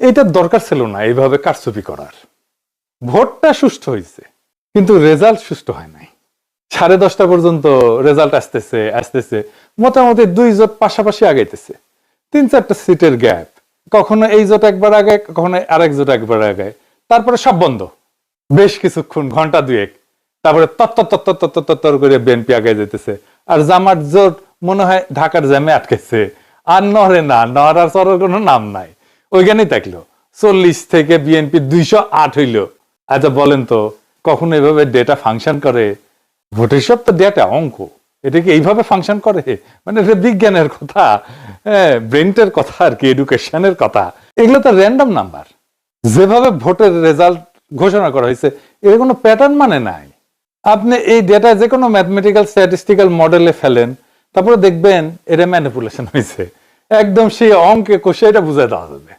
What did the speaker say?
এইটার দরকার ছিল না এইভাবে কারচুপি করার। ভোটটা সুষ্ঠু হয়েছে, কিন্তু রেজাল্ট সুষ্ঠু হয় নাই। 10:30 পর্যন্ত রেজাল্ট আসতেছে মোটামুটি 2 জোট পাশাপাশি আগাইতেছে, 3-4টা সিটের গ্যাপ, কখনো এই জোট একবার আগায়, কখনো আরেক জোট একবার আগায়, তারপরে সব বন্ধ বেশ কিছুক্ষণ, ঘন্টা 2-1, তারপরে তত্তর করে বিএনপি আগায় যেতেছে। আর জামাত জোট মনে হয় ঢাকার জ্যামে আটকেছে, আর নড়ে না, নড়ার চড়ার কোনো নাম নাই, ওইখানেই থাকলো। 40 থেকে বিএনপি 208 হইল। আচ্ছা বলেন তো, কখনো এভাবে ডেটা ফাংশন করে? ভোটের সব তো ডেটা, অঙ্ক, এটা কি এইভাবে ফাংশন করে? মানে এটা বিজ্ঞানের কথা, ব্রেনটের কথা আর কি, এডুকেশনের কথা। এগুলো তো র্যান্ডম নাম্বার। যেভাবে ভোটের রেজাল্ট ঘোষণা করা হয়েছে, এর কোনো প্যাটার্ন মানে নাই। আপনি এই ডেটা যে কোনো ম্যাথমেটিক্যাল স্ট্যাটিস্টিক্যাল মডেলে ফেলেন, তারপরে দেখবেন এটা ম্যানিপুলেশন হয়েছে, একদম সেই অঙ্কে কষে এটা বুঝাই দেওয়া যাবে।